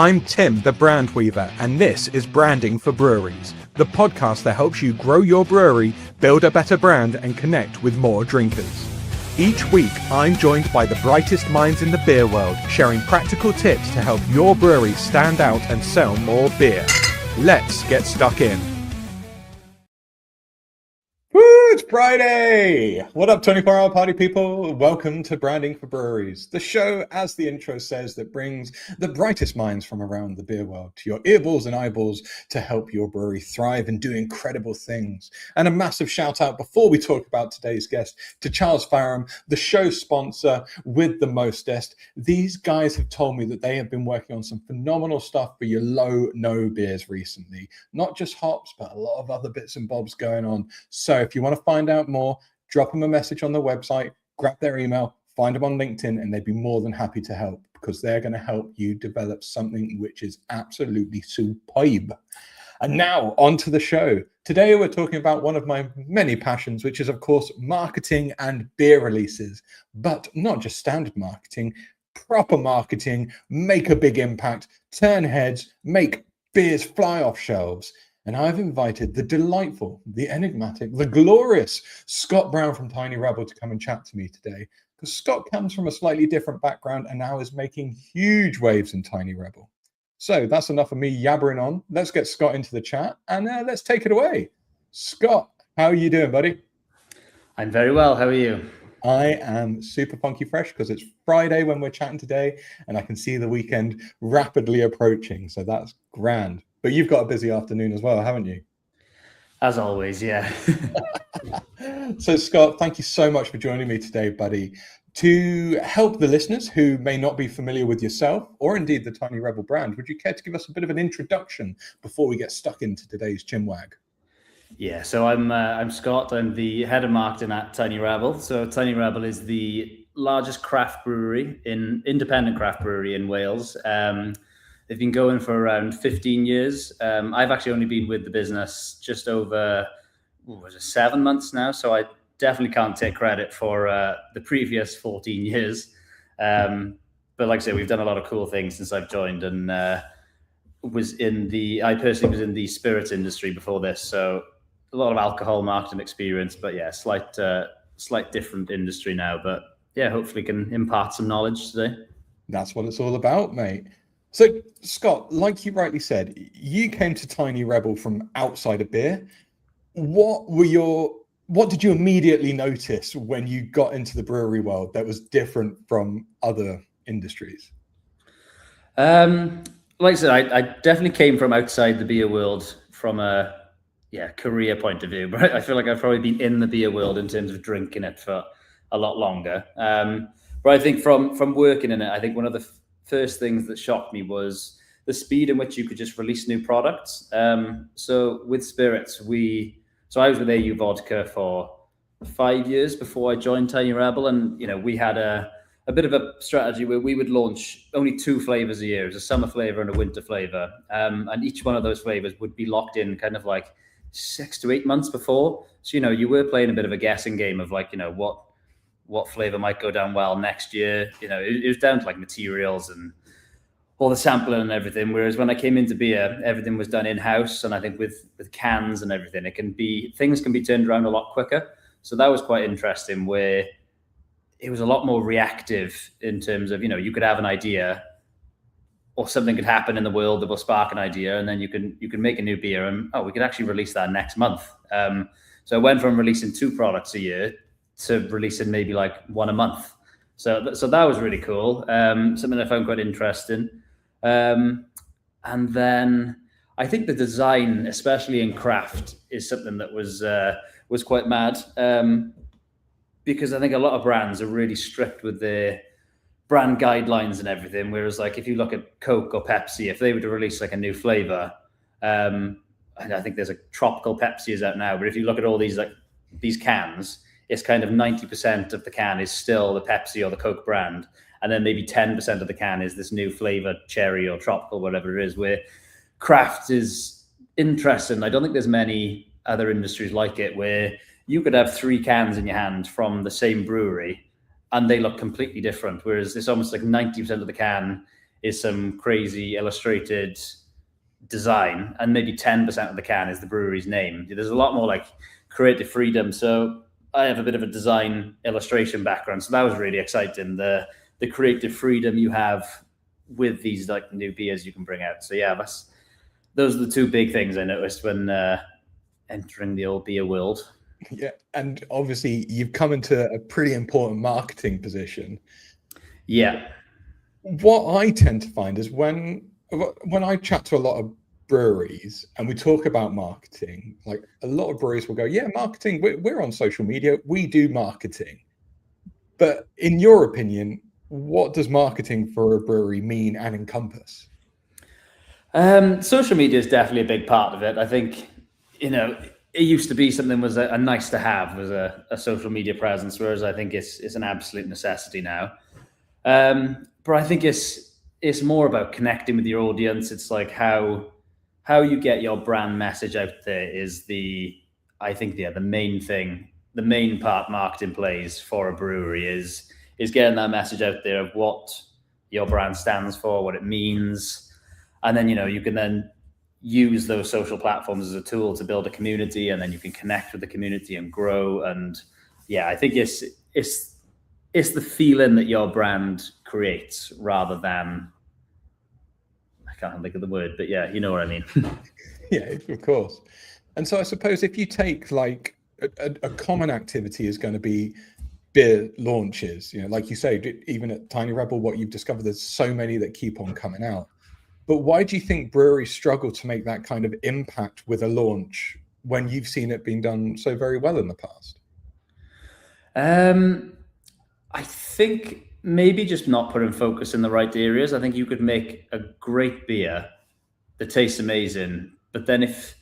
I'm Tim, the Brand Weaver, and this is Branding for Breweries, the podcast that helps you grow your brewery, build a better brand, and connect with more drinkers. Each week, I'm joined by the brightest minds in the beer world, sharing practical tips to help your brewery stand out and sell more beer. Let's get stuck in. Woo, it's Friday! What up, 24-hour party people? Welcome to Branding for Breweries, the show, as the intro says, that brings the brightest minds from around the beer world to your earballs and eyeballs to help your brewery thrive and do incredible things. And a massive shout out before we talk about today's guest to Charles Faram, the show sponsor with the mostest. These guys have told me that they have been working on some phenomenal stuff for your low-no beers recently. Not just hops, but a lot of other bits and bobs going on. So if you want to find out more, drop them a message on the website, grab their email, find them on LinkedIn, and they'd be more than happy to help because they're going to help you develop something which is absolutely superb. And now on to the show. Today we're talking about one of my many passions, which is, of course, marketing and beer releases, but not just standard marketing, proper marketing, make a big impact, turn heads, make beers fly off shelves. And I've invited the delightful, the enigmatic, the glorious Scott Brown from Tiny Rebel to come and chat to me today. Because Scott comes from a slightly different background and now is making huge waves in Tiny Rebel. So that's enough of me yabbering on. Let's get Scott into the chat and let's take it away. Scott, how are you doing, buddy? I'm very well. How are you? I am super funky fresh because it's Friday when we're chatting today and I can see the weekend rapidly approaching. So that's grand. But you've got a busy afternoon as well, haven't you? As always, yeah. So, Scott, thank you so much for joining me today, buddy. To help the listeners who may not be familiar with yourself or indeed the Tiny Rebel brand, would you care to give us a bit of an introduction before we get stuck into today's chinwag? Yeah, so I'm Scott. I'm the head of marketing at Tiny Rebel. So Tiny Rebel is the largest independent craft brewery in Wales. They've been going for around 15 years. I've actually only been with the business just over 7 months now, so I definitely can't take credit for the previous 14 years. But like I say, we've done a lot of cool things since I've joined, and I personally was in the spirits industry before this, so a lot of alcohol marketing experience. But yeah, slight different industry now. But yeah, hopefully can impart some knowledge today. That's what it's all about, mate. So, Scott, like you rightly said, you came to Tiny Rebel from outside of beer. What did you immediately notice when you got into the brewery world that was different from other industries? Like I said, I definitely came from outside the beer world from a career point of view. But I feel like I've probably been in the beer world in terms of drinking it for a lot longer. But I think from working in it, I think one of the first things that shocked me was the speed in which you could just release new products. So with spirits, I was with AU Vodka for 5 years before I joined Tiny Rebel, and we had a bit of a strategy where we would launch only 2 flavors a year, a summer flavor and a winter flavor, and each one of those flavors would be locked in kind of like 6 to 8 months before. So you were playing a bit of a guessing game of what flavor might go down well next year. It was down to like materials and all the sampling and everything. Whereas when I came into beer, everything was done in-house. And I think with cans and everything, things can be turned around a lot quicker. So that was quite interesting, where it was a lot more reactive in terms of, you could have an idea or something could happen in the world that will spark an idea. And then you can make a new beer and, we could actually release that next month. So I went from releasing 2 products a year to releasing maybe like 1 a month. So that was really cool. Something I found quite interesting. And then I think the design, especially in craft, is something that was quite mad. Because I think a lot of brands are really strict with their brand guidelines and everything. Whereas like if you look at Coke or Pepsi, if they were to release like a new flavor, and I think there's a tropical Pepsi is out now, but if you look at all these cans, it's kind of 90% of the can is still the Pepsi or the Coke brand. And then maybe 10% of the can is this new flavor, cherry or tropical, whatever it is, where craft is interesting. I don't think there's many other industries like it where you could have 3 cans in your hand from the same brewery and they look completely different. Whereas it's almost like 90% of the can is some crazy illustrated design, and maybe 10% of the can is the brewery's name. There's a lot more like creative freedom. So I have a bit of a design illustration background, so that was really exciting. The creative freedom you have with these like new beers you can bring out. So yeah, those are the two big things I noticed when entering the old beer world. Yeah, and obviously you've come into a pretty important marketing position. Yeah. What I tend to find is when I chat to a lot of breweries and we talk about marketing, like a lot of breweries will go, yeah, marketing, we're on social media, we do marketing. But in your opinion, what does marketing for a brewery mean and encompass? Social media is definitely a big part of it. I think, it used to be something was a nice to have, was a social media presence, whereas I think it's an absolute necessity now. But I think it's more about connecting with your audience. It's like how you get your brand message out there is the main thing, the main part marketing plays for a brewery is getting that message out there of what your brand stands for, what it means. And then, you can then use those social platforms as a tool to build a community, and then you can connect with the community and grow. And yeah, I think it's the feeling that your brand creates rather than, I can't think of the word, but yeah, you know what I mean. Yeah, of course. And so I suppose if you take like a common activity is going to be beer launches, like you say, even at Tiny Rebel, what you've discovered, there's so many that keep on coming out. But why do you think breweries struggle to make that kind of impact with a launch when you've seen it being done so very well in the past? I think maybe just not putting focus in the right areas. I think you could make a great beer that tastes amazing, but then if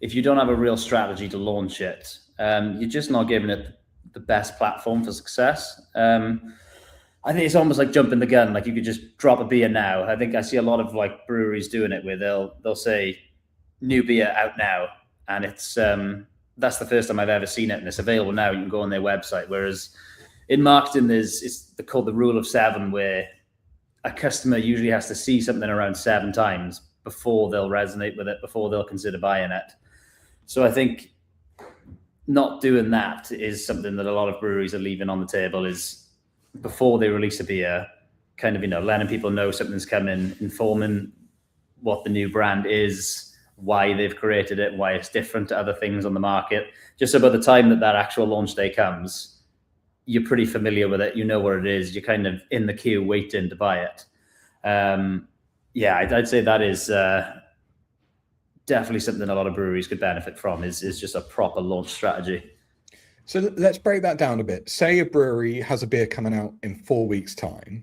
you don't have a real strategy to launch it, you're just not giving it the best platform for success. I think it's almost like jumping the gun. Like you could just drop a beer now. I think I see a lot of like breweries doing it where they'll say new beer out now, and it's that's the first time I've ever seen it, and it's available now. You can go on their website. Whereas in marketing, it's called the rule of 7, where a customer usually has to see something around 7 times before they'll resonate with it, before they'll consider buying it. So I think not doing that is something that a lot of breweries are leaving on the table, is before they release a beer, kind of, letting people know something's coming, informing what the new brand is, why they've created it, why it's different to other things on the market. Just so by the time that actual launch day comes, you're pretty familiar with it, you know what it is, you're kind of in the queue waiting to buy it. I'd say that is definitely something a lot of breweries could benefit from, is just a proper launch strategy. So let's break that down a bit. Say a brewery has a beer coming out in 4 weeks' time.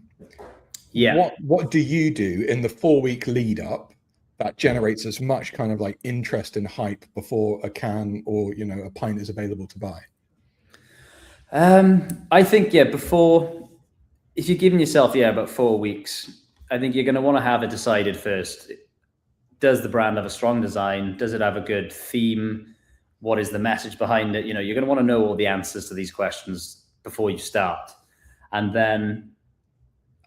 Yeah. What do you do in the 4-week lead up that generates as much kind of like interest and hype before a can or a pint is available to buy? I think before, if you're giving yourself about 4 weeks, I think you're going to want to have it decided first. Does the brand have a strong design? Does it have a good theme? What is the message behind it? You're going to want to know all the answers to these questions before you start. And then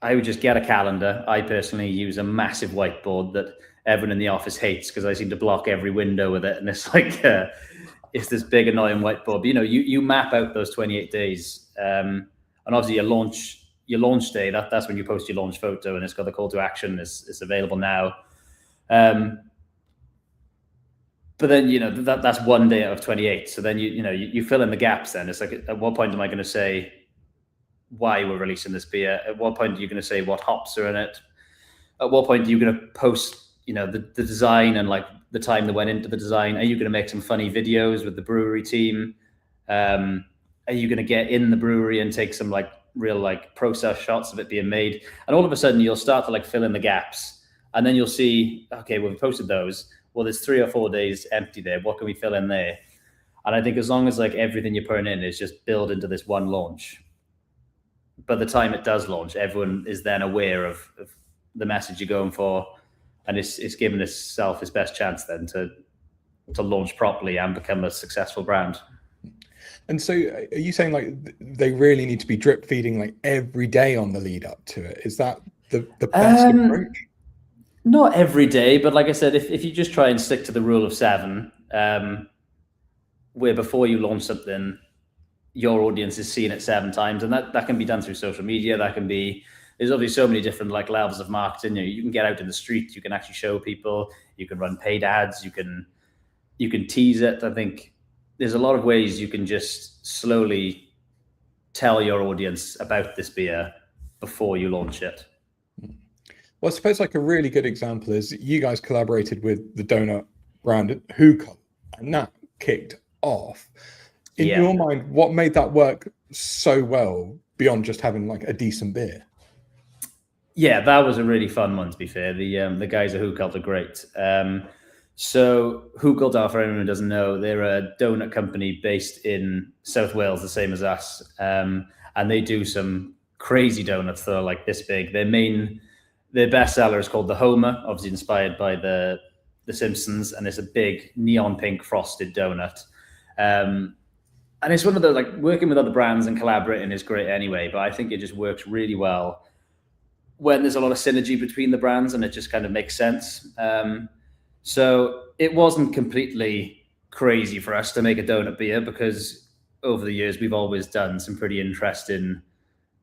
I would just get a calendar. I personally use a massive whiteboard that everyone in the office hates because I seem to block every window with it. And it's like, it's this big annoying whiteboard. But, you map out those 28 days. And obviously your launch day, that's when you post your launch photo, and it's got the call to action. It's available now. But then, that's 1 day out of 28. So then you fill in the gaps. Then it's like, at what point am I going to say why we're releasing this beer? At what point are you going to say what hops are in it? At what point are you going to post, the design and like the time that went into the design? Are you going to make some funny videos with the brewery team? Are you going to get in the brewery and take some like real like process shots of it being made? And all of a sudden you'll start to like fill in the gaps, and then you'll see, okay, we've posted those. Well, there's 3 or 4 days empty there. What can we fill in there? And I think as long as like everything you're putting in is just build into this one launch, by the time it does launch, everyone is then aware of the message you're going for, and it's giving itself its best chance then to launch properly and become a successful brand. And so are you saying like they really need to be drip feeding like every day on the lead up to it? Is that the best approach? Not every day, but like I said, if you just try and stick to the rule of 7, where before you launch something, your audience is seen it 7 times, and that can be done through social media. That can be, there's obviously so many different like levels of marketing. You can get out in the street, you can actually show people, you can run paid ads, you can tease it. I think there's a lot of ways you can just slowly tell your audience about this beer before you launch it. Well, I suppose like a really good example is you guys collaborated with the donut brand Hugo, and that kicked off. In your mind, what made that work so well beyond just having like a decent beer? Yeah, that was a really fun one, to be fair. The guys at Hugo are great. So Hugo, for anyone who doesn't know, they're a donut company based in South Wales, the same as us. And they do some crazy donuts that are like this big. Their best seller is called the Homer, obviously inspired by the Simpsons, and it's a big neon pink frosted donut. And it's one of the, like, working with other brands and collaborating is great anyway, but I think it just works really well when there's a lot of synergy between the brands and it just kind of makes sense. So it wasn't completely crazy for us to make a donut beer, because over the years we've always done some pretty interesting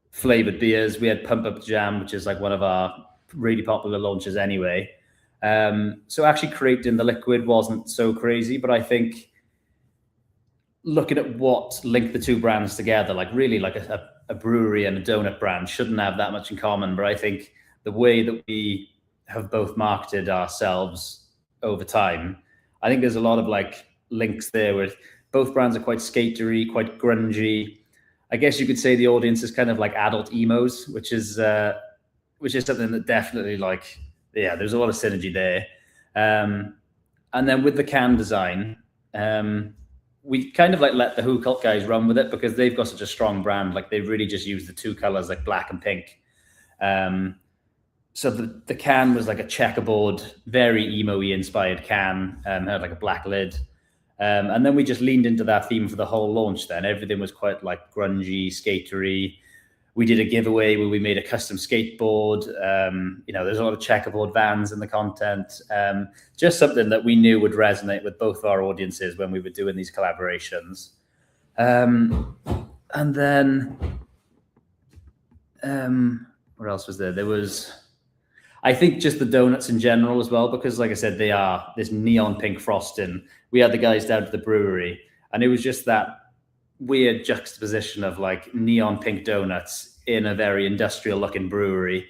flavored beers. We had Pump Up Jam, which is like one of our really popular launches anyway. So actually creating the liquid wasn't so crazy, but I think looking at what linked the two brands together, like really like a brewery and a donut brand shouldn't have that much in common. But I think the way that we have both marketed ourselves over time, I think there's a lot of like links there where both brands are quite skatery, quite grungy. I guess you could say the audience is kind of like adult emos, which is something that definitely, like, yeah, there's a lot of synergy there. And then with the can design, we kind of like let the Who Cult guys run with it, because they've got such a strong brand. Like, they really just use the two colors, like black and pink. So the can was like a checkerboard, very emo-y inspired can, had like a black lid. And then we just leaned into that theme for the whole launch then. Everything was quite like grungy, skatery. We did a giveaway where we made a custom skateboard. There's a lot of checkerboard vans in the content. Just something that we knew would resonate with both of our audiences when we were doing these collaborations. And then, what else was there? There was, I think, just the donuts in general as well, because like I said, they are this neon pink frosting. We had the guys down to the brewery, and it was just that weird juxtaposition of like neon pink donuts in a very industrial looking brewery.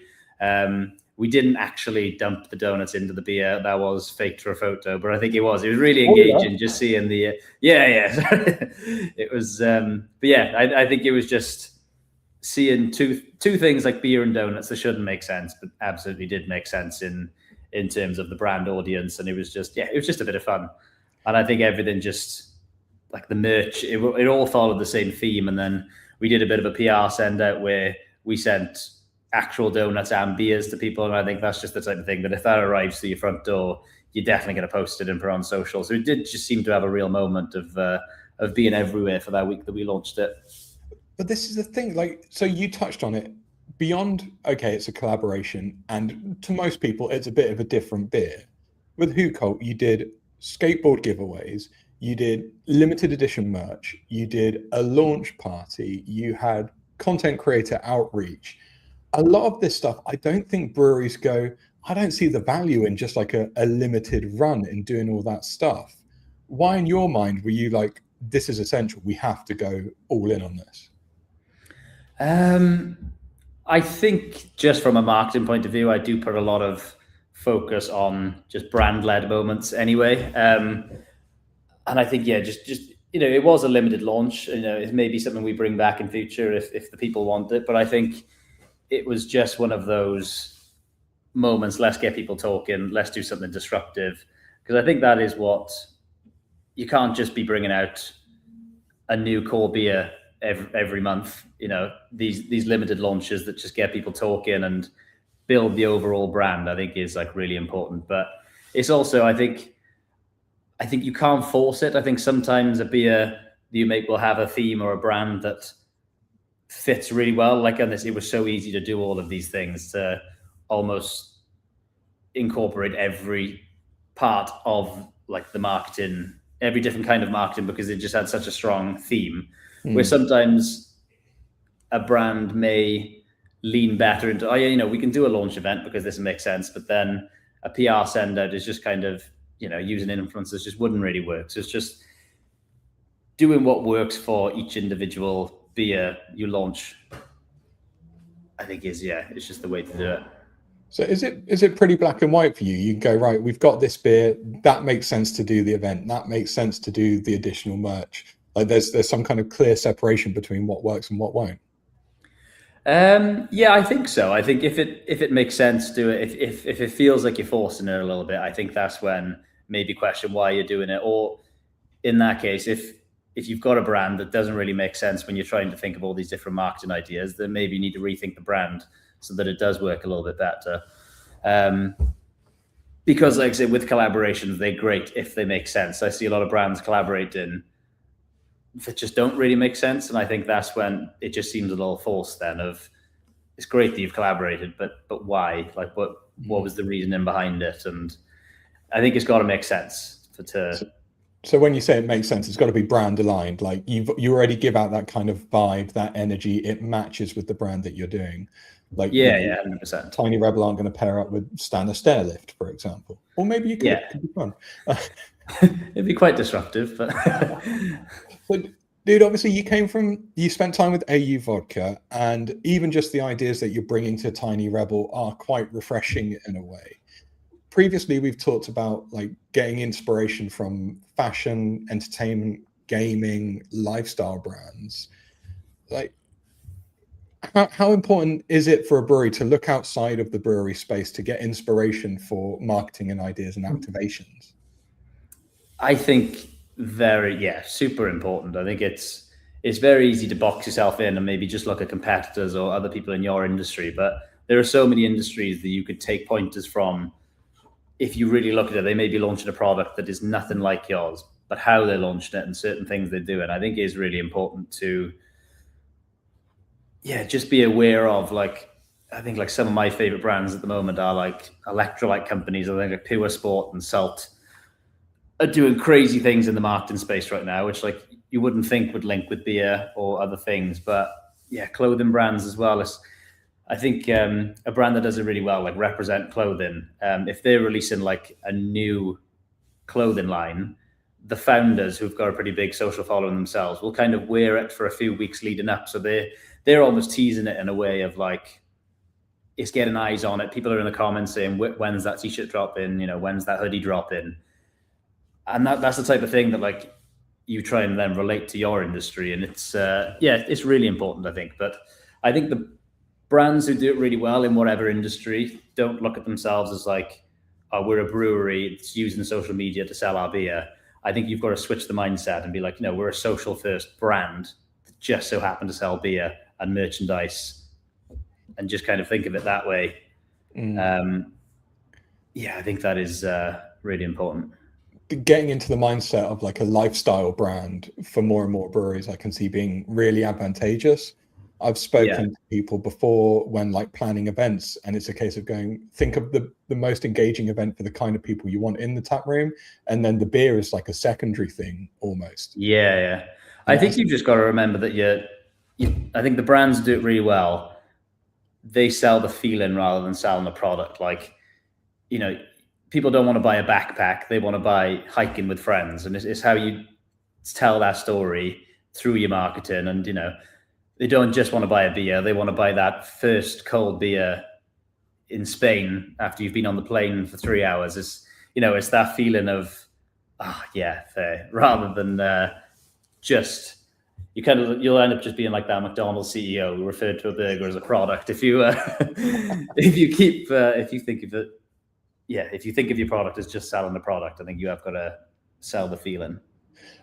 We didn't actually dump the donuts into the beer. That was faked for a photo, but I think it was really engaging just seeing the, it was, but yeah, I think it was just seeing two things like beer and donuts that shouldn't make sense, but absolutely did make sense in terms of the brand audience. And it was just a bit of fun. And I think everything just, like the merch, it all followed the same theme. And then we did a bit of a PR send out where we sent actual donuts and beers to people. And I think that's just the type of thing that if that arrives to your front door, you're definitely going to post it and put it on social. So it did just seem to have a real moment of being everywhere for that week that we launched it. But this is the thing, like, so you touched on it. Beyond, okay, it's a collaboration, and to most people, it's a bit of a different beer. With Who Cult, you did skateboard giveaways, you did limited edition merch, you did a launch party, you had content creator outreach. A lot of this stuff, I don't think breweries go, I don't see the value in just like a limited run in doing all that stuff. Why, in your mind, were you like, this is essential, we have to go all in on this? I think just from a marketing point of view, I do put a lot of focus on just brand-led moments anyway. And I think, just it was a limited launch. It may be something we bring back in future if the people want it. But I think it was just one of those moments. Let's get people talking. Let's do something disruptive, because I think that is what you can't just be bringing out a new core beer every month. These limited launches that just get people talking and build the overall brand, I think is like really important. But it's also, I think you can't force it. I think sometimes a beer that you make will have a theme or a brand that fits really well. Like on this, it was so easy to do all of these things, to almost incorporate every part of like the marketing, every different kind of marketing, because it just had such a strong theme. Where sometimes a brand may lean better into, oh yeah, you know, we can do a launch event because this makes sense, but then a PR send out is just kind of, you know, using influencers just wouldn't really work. So it's just doing what works for each individual beer you launch, I think is, yeah, it's just the way to do it. So is it pretty black and white for you? You go, right, we've got this beer, that makes sense to do the event, that makes sense to do the additional merch. Like there's some kind of clear separation between what works and what won't. Yeah, I think so. I think if it makes sense, do it. If it feels like you're forcing it a little bit, I think that's when maybe question why you're doing it. Or in that case, if you've got a brand that doesn't really make sense when you're trying to think of all these different marketing ideas, then maybe you need to rethink the brand so that it does work a little bit better. Because like I say, with collaborations, they're great if they make sense. I see a lot of brands collaborating that just don't really make sense. And I think that's when it just seems a little forced then of, it's great that you've collaborated, but why? Like what was the reasoning behind it? And I think it's got to make sense So when you say it makes sense, it's got to be brand aligned. Like you already give out that kind of vibe, that energy. It matches with the brand that you're doing. Like yeah, 100%. Tiny Rebel aren't going to pair up with Stanley Stairlift, for example, or maybe you could. Yeah. It could be fun. It'd be quite disruptive, but. But dude, obviously you spent time with AU Vodka, and even just the ideas that you're bringing to Tiny Rebel are quite refreshing in a way. Previously, we've talked about like getting inspiration from fashion, entertainment, gaming, lifestyle brands. Like, how important is it for a brewery to look outside of the brewery space to get inspiration for marketing and ideas and activations? I think super important. I think it's very easy to box yourself in and maybe just look at competitors or other people in your industry, but there are so many industries that you could take pointers from. If you really look at it, they may be launching a product that is nothing like yours, but how they're launching it and certain things they're doing, I think is really important to, just be aware of. Like, I think like some of my favorite brands at the moment are like electrolyte companies. I think like Pure Sport and Salt are doing crazy things in the marketing space right now, which like you wouldn't think would link with beer or other things. But yeah, clothing brands as well. I think a brand that does it really well, like Represent Clothing, if they're releasing like a new clothing line, the founders, who've got a pretty big social following themselves, will kind of wear it for a few weeks leading up. So they're almost teasing it in a way of like, it's getting eyes on it. People are in the comments saying, when's that t-shirt dropping? You know, when's that hoodie dropping? And that's the type of thing that like you try and then relate to your industry. And it's, it's really important, I think. But I think the brands who do it really well in whatever industry don't look at themselves as like, oh, we're a brewery, it's using social media to sell our beer. I think you've got to switch the mindset and be like, no, we're a social first brand that just so happen to sell beer and merchandise, and just kind of think of it that way. I think that is really important. Getting into the mindset of like a lifestyle brand for more and more breweries, I can see being really advantageous. I've spoken to people before when like planning events, and it's a case of going, think of the most engaging event for the kind of people you want in the tap room, and then the beer is like a secondary thing almost. Yeah. I think you've just got to remember that I think the brands do it really well. They sell the feeling rather than selling the product. Like, you know, people don't want to buy a backpack. They want to buy hiking with friends. And it's how you tell that story through your marketing. And, you know, they don't just want to buy a beer. They want to buy that first cold beer in Spain after you've been on the plane for 3 hours. It's that feeling of, fair, rather than just, you'll end up just being like that McDonald's CEO who referred to a burger as a product. If you think of your product as just selling the product, I think you have got to sell the feeling.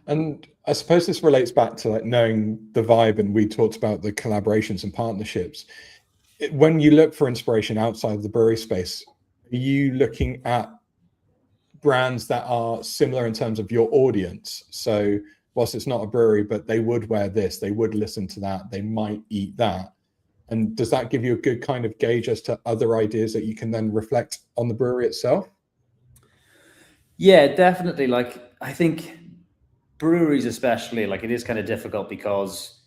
And I suppose this relates back to like knowing the vibe, and we talked about the collaborations and partnerships. When you look for inspiration outside of the brewery space, are you looking at brands that are similar in terms of your audience? So whilst it's not a brewery, but they would wear this, they would listen to that, they might eat that. And does that give you a good kind of gauge as to other ideas that you can then reflect on the brewery itself? Yeah, definitely. Like, I think breweries especially, like, it is kind of difficult because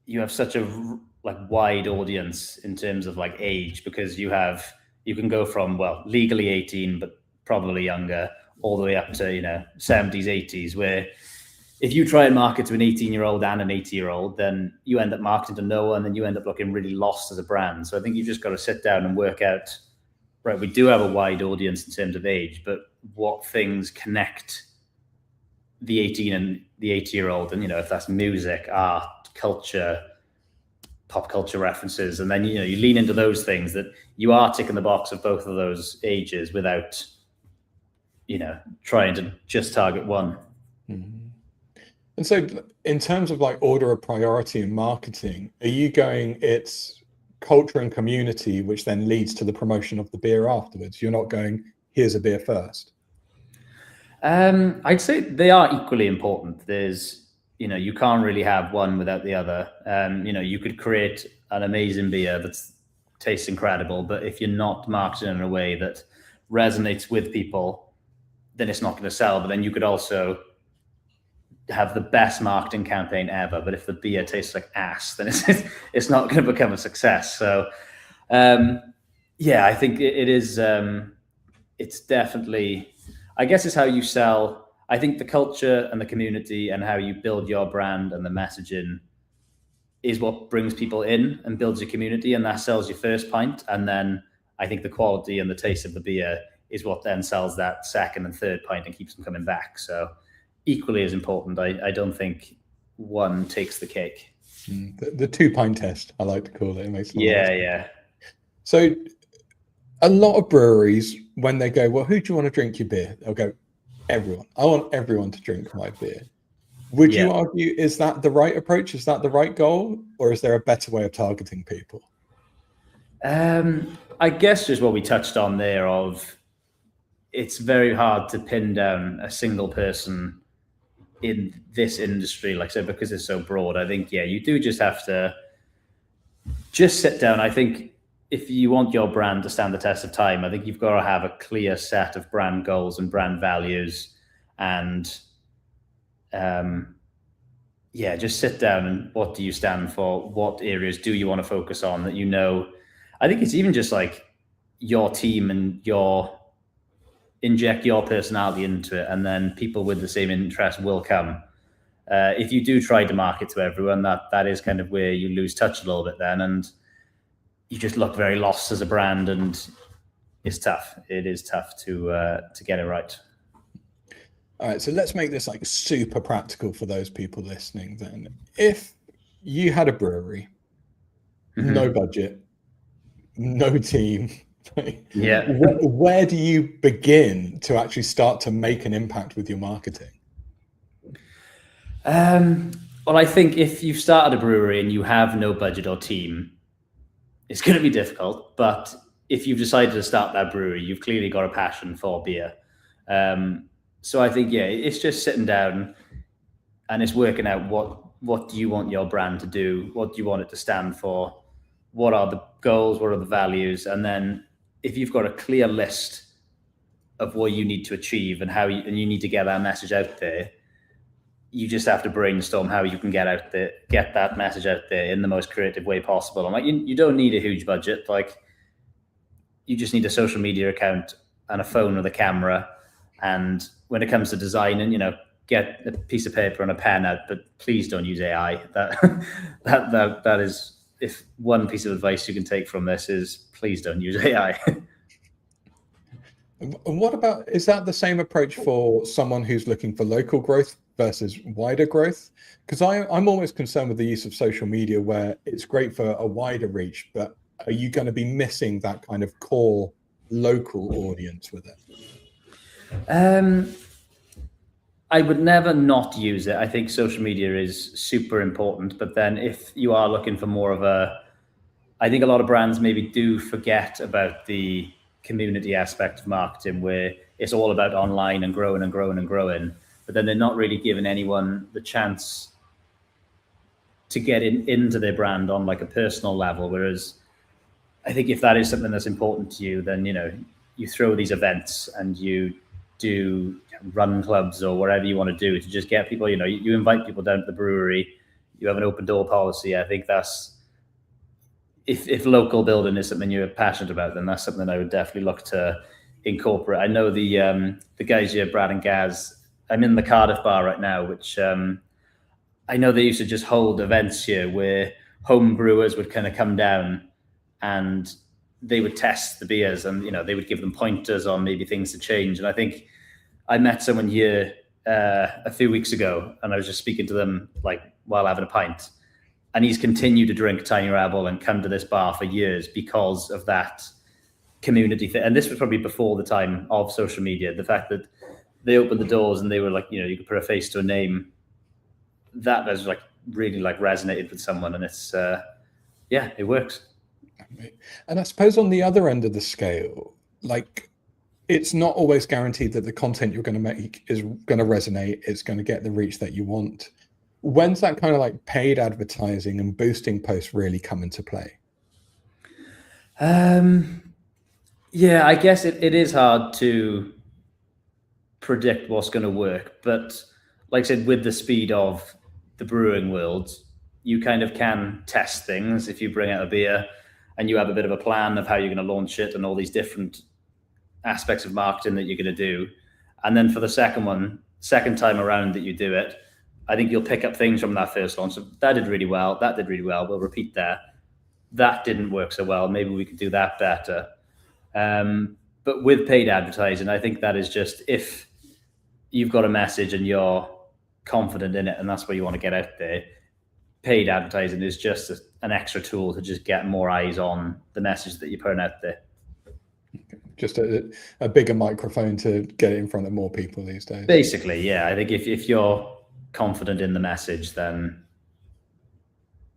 you have such a like wide audience in terms of like age, because you can go from, well, legally 18 but probably younger, all the way up to 70s, 80s, where if you try and market to an 18-year-old and an 80-year-old, then you end up marketing to no one, and you end up looking really lost as a brand. So I think you've just got to sit down and work out, right, we do have a wide audience in terms of age, but what things connect the 18 and the 80-year-old? And if that's music, art, culture, pop culture references, and then you lean into those things, that you are ticking the box of both of those ages without trying to just target one. Mm-hmm. And so in terms of like order of priority in marketing, are you going, it's culture and community, which then leads to the promotion of the beer afterwards? You're not going, here's a beer first? I'd say they are equally important. There's, you can't really have one without the other. You could create an amazing beer that tastes incredible, but if you're not marketing in a way that resonates with people, then it's not going to sell. But then you could also have the best marketing campaign ever, but if the beer tastes like ass, then it's not going to become a success. So, I think it is. It's definitely, I guess, it's how you sell. I think the culture and the community and how you build your brand and the messaging is what brings people in and builds your community, and that sells your first pint. And then I think the quality and the taste of the beer is what then sells that second and third pint and keeps them coming back. So equally as important. I don't think one takes the cake. The 2-pint test, I like to call it. It makes yeah. So a lot of breweries, when they go, well, who do you want to drink your beer? They'll go, everyone. I want everyone to drink my beer. Would you argue, is that the right approach? Is that the right goal? Or is there a better way of targeting people? I guess just what we touched on there, of it's very hard to pin down a single person in this industry, like I said, because it's so broad. I think, you do just have to just sit down. I think if you want your brand to stand the test of time, I think you've got to have a clear set of brand goals and brand values, and just sit down and what do you stand for? What areas do you want to focus on that? I think it's even just like your team and inject your personality into it, and then people with the same interest will come. If you do try to market to everyone, that is kind of where you lose touch a little bit then, and you just look very lost as a brand, and it's tough. It is tough to get it right. All right, so let's make this like super practical for those people listening then. If you had a brewery, no budget, no team, where do you begin to actually start to make an impact with your marketing? Well, I think if you've started a brewery and you have no budget or team, it's going to be difficult. But if you've decided to start that brewery, you've clearly got a passion for beer. So I think, it's just sitting down and it's working out what do you want your brand to do? What do you want it to stand for? What are the goals? What are the values? And then if you've got a clear list of what you need to achieve and you need to get that message out there, you just have to brainstorm how you can get that message out there in the most creative way possible. And like, you don't need a huge budget. Like, you just need a social media account and a phone with a camera. And when it comes to designing, get a piece of paper and a pen out, but please don't use AI. That is, if one piece of advice you can take from this is, please don't use AI. And what about, is that the same approach for someone who's looking for local growth versus wider growth? Because I'm always concerned with the use of social media, where it's great for a wider reach, but are you going to be missing that kind of core local audience with it? I would never not use it. I think social media is super important, but then if you are looking for more of I think a lot of brands maybe do forget about the community aspect of marketing, where it's all about online and growing and growing and growing, but then they're not really giving anyone the chance to get into their brand on like a personal level. Whereas I think if that is something that's important to you, then, you know, you throw these events and you do run clubs or whatever you want to do to just get people, you know, you invite people down to the brewery, you have an open door policy. I think that's, if local building is something you're passionate about, then that's something I would definitely look to incorporate. I know the guys here, Brad and Gaz, I'm in the Cardiff bar right now, which I know they used to just hold events here where home brewers would kind of come down and they would test the beers, and, you know, they would give them pointers on maybe things to change. And I think I met someone here a few weeks ago, and I was just speaking to them like while having a pint, and he's continued to drink Tiny Rebel and come to this bar for years because of that community thing. And this was probably before the time of social media. The fact that they opened the doors and they were like, you know, you could put a face to a name, that was like really like resonated with someone. And it's yeah, it works. And I suppose on the other end of the scale, like, it's not always guaranteed that the content you're going to make is going to resonate, it's going to get the reach that you want. When's that kind of like paid advertising and boosting posts really come into play? Yeah, I guess it is hard to predict what's going to work, but like I said, with the speed of the brewing world, you kind of can test things. If you bring out a beer and you have a bit of a plan of how you're going to launch it and all these different aspects of marketing that you're going to do, and then for the second time around that you do it, I think you'll pick up things from that first launch. So that did really well. That did really well. We'll repeat that. That didn't work so well. Maybe we could do that better. But with paid advertising, I think that is just, if you've got a message and you're confident in it and that's what you want to get out there, paid advertising is just an extra tool to just get more eyes on the message that you're putting out there. Just a bigger microphone to get it in front of more people these days. Basically, yeah. I think if you're confident in the message, then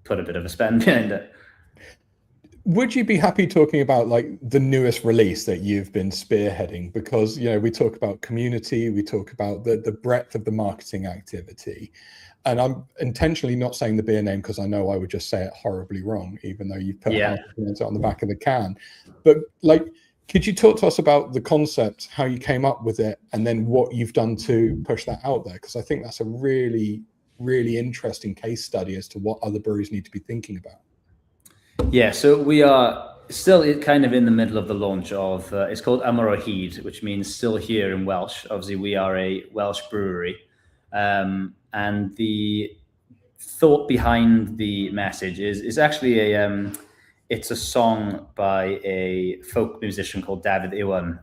put a bit of a spend behind it. Would you be happy talking about like the newest release that you've been spearheading? Because, you know, we talk about community, we talk about the breadth of the marketing activity. And I'm intentionally not saying the beer name because I know I would just say it horribly wrong, even though you've put it on the back of the can. But like, could you talk to us about the concept, how you came up with it, and then what you've done to push that out there? Because I think that's a really, really interesting case study as to what other breweries need to be thinking about. Yeah, so we are still kind of in the middle of the launch of, it's called Ymyr o Hyd, which means still here in Welsh. Obviously, we are a Welsh brewery. And the thought behind the message is actually it's a song by a folk musician called David Iwan,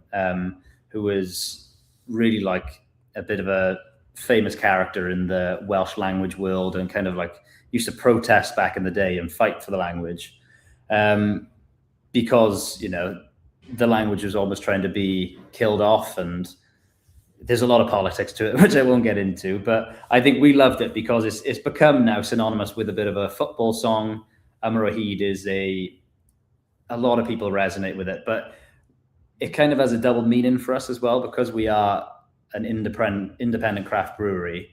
who was really like a bit of a famous character in the Welsh language world and kind of like used to protest back in the day and fight for the language. Because, you know, the language was almost trying to be killed off, and there's a lot of politics to it, which I won't get into, but I think we loved it because it's become now synonymous with a bit of a football song. Ymyr o Hyd is a lot of people resonate with it, but it kind of has a double meaning for us as well, because we are an independent craft brewery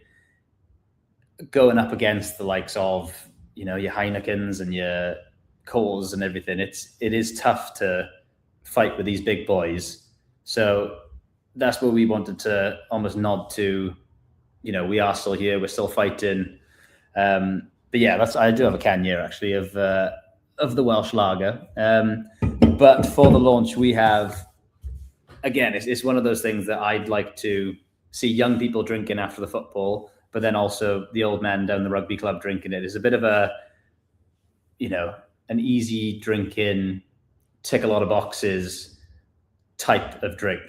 going up against the likes of, you know, your Heinekens and your Coors and everything. It is tough to fight with these big boys. So that's where we wanted to almost nod to, you know, we are still here, we're still fighting. But yeah, I do have a can here actually of the Welsh lager. But for the launch, we have, again, it's one of those things that I'd like to see young people drinking after the football, but then also the old men down the rugby club drinking it. It's a bit of a, you know, an easy drinking, tick a lot of boxes type of drink.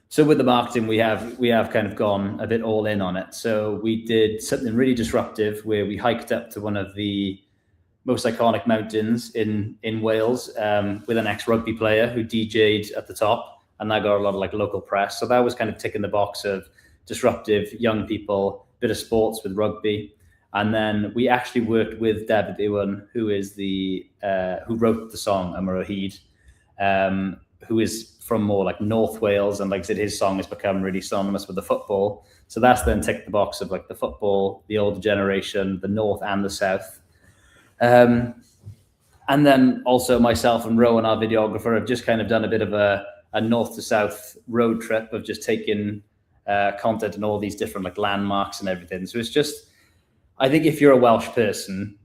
So with the marketing, we have kind of gone a bit all in on it. So we did something really disruptive where we hiked up to one of the most iconic mountains in Wales with an ex-rugby player who DJ'd at the top, and that got a lot of like local press. So that was kind of ticking the box of disruptive, young people, bit of sports with rugby. And then we actually worked with David Iwan, who is who wrote the song Ymyr o Hyd. who is from more like North Wales, and like I said, his song has become really synonymous with the football. So that's then ticked the box of like the football, the older generation, the North and the South. And then also myself and Rowan, our videographer, have just kind of done a bit of a north to south road trip of just taking content and all these different like landmarks and everything. So it's just, I think if you're a Welsh person,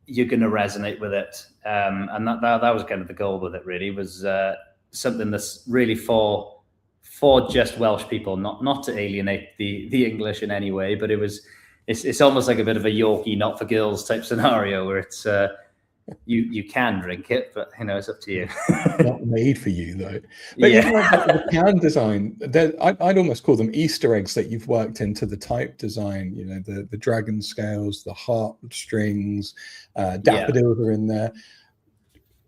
you're going to resonate with it. And that was kind of the goal with it, really, was something that's really for just Welsh people, not to alienate the English in any way, but it's almost like a bit of a Yorkie, not for girls type scenario where it's you can drink it, but it's up to you. Not made for you though. But Yeah. even like the can design, I'd almost call them Easter eggs that you've worked into the type design. The dragon scales, the heart strings, daffodils are in there.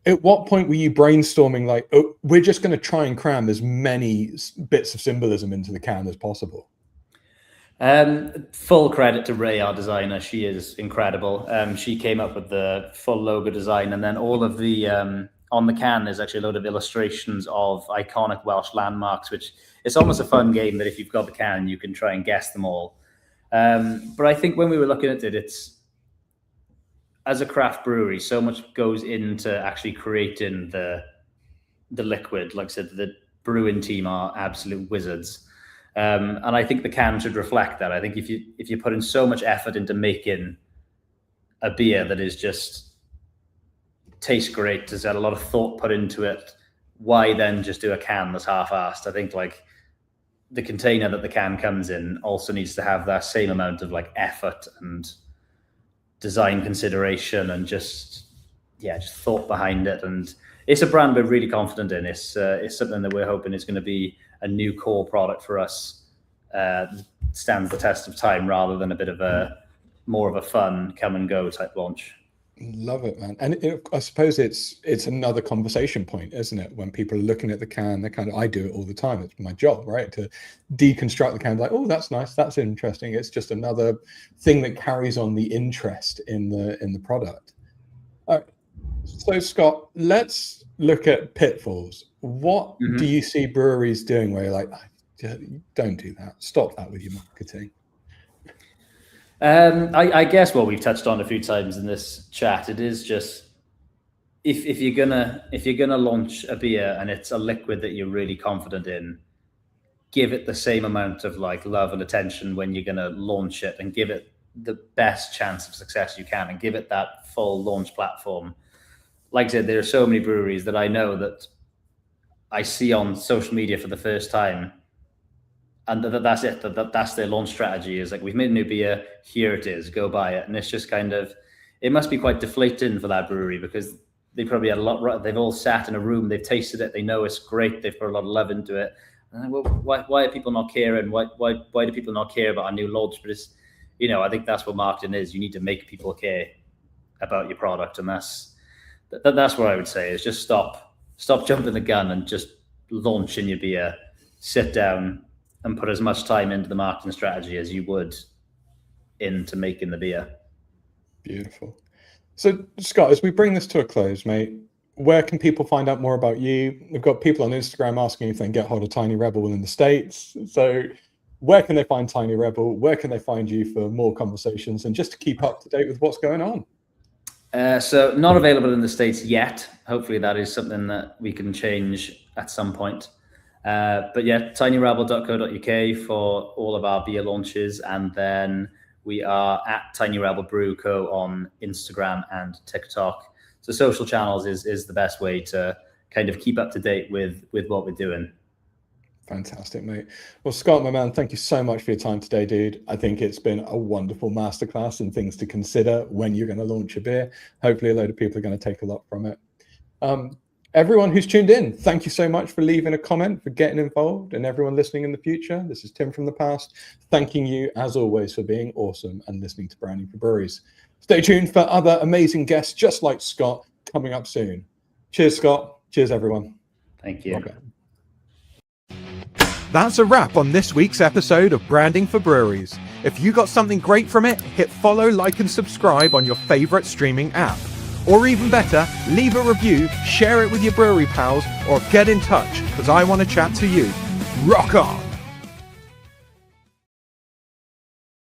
At what point were you brainstorming like, oh, we're just going to try and cram as many bits of symbolism into the can as possible? Full credit to Ray, our designer. She is incredible. She came up with the full logo design, and then all of the on the can there's actually a load of illustrations of iconic Welsh landmarks, which it's almost a fun game that if you've got the can, you can try and guess them all. But I think when we were looking at it, it's, as a craft brewery, so much goes into actually creating the liquid. Like I said, the brewing team are absolute wizards. And I think the can should reflect that. I think if you put in so much effort into making a beer that is just tastes great, has had a lot of thought put into it, why then just do a can that's half-assed? I think like the container that the can comes in also needs to have that same amount of like effort and design consideration and just thought behind it. And it's a brand we're really confident in. It's something that we're hoping is going to be a new core product for us, stands the test of time rather than a bit of more of a fun come and go type launch. Love it, man. And I suppose it's another conversation point, isn't it? When people are looking at the can, I do it all the time. It's my job, right? To deconstruct the can, like, oh, that's nice, that's interesting. It's just another thing that carries on the interest in the product. All right. So Scott, let's look at pitfalls. What do you see breweries doing where you're like, don't do that, stop that with your marketing? I guess what we've touched on a few times in this chat, it is just if you're gonna launch a beer and it's a liquid that you're really confident in, give it the same amount of like love and attention when you're gonna launch it, and give it the best chance of success you can, and give it that full launch platform. Like I said, there are so many breweries that I know that I see on social media for the first time, and that's it. That's their launch strategy. Is like, we've made a new beer, here it is, go buy it. And it's just kind of, it must be quite deflating for that brewery, because they probably had a lot. They've all sat in a room, they've tasted it, they know it's great, they've put a lot of love into it. And well, why are people not caring? Why do people not care about our new launch? But it's, I think that's what marketing is. You need to make people care about your product, and that's what I would say is just stop jumping the gun and just launch in your beer. Sit down and put as much time into the marketing strategy as you would into making the beer. Beautiful. So Scott, as we bring this to a close, mate, where can people find out more about you? We've got people on Instagram asking if they can get hold of Tiny Rebel in the States. So where can they find Tiny Rebel? Where can they find you for more conversations and just to keep up to date with what's going on? So not available in the States yet. Hopefully that is something that we can change at some point. But yeah, tinyrebel.co.uk for all of our beer launches. And then we are at Tiny Rebel Brew Co. on Instagram and TikTok. So social channels is the best way to kind of keep up to date with what we're doing. Fantastic, mate. Well, Scott, my man, thank you so much for your time today, dude. I think it's been a wonderful masterclass and things to consider when you're going to launch a beer. Hopefully a load of people are going to take a lot from it. Everyone who's tuned in, thank you so much for leaving a comment, for getting involved, and everyone listening in the future. This is Tim from the past, thanking you as always for being awesome and listening to Branding for Breweries. Stay tuned for other amazing guests just like Scott coming up soon. Cheers, Scott. Cheers, everyone. Thank you. Okay. That's a wrap on this week's episode of Branding for Breweries. If you got something great from it, hit follow, like, and subscribe on your favorite streaming app. Or even better, leave a review, share it with your brewery pals, or get in touch, because I want to chat to you. Rock on!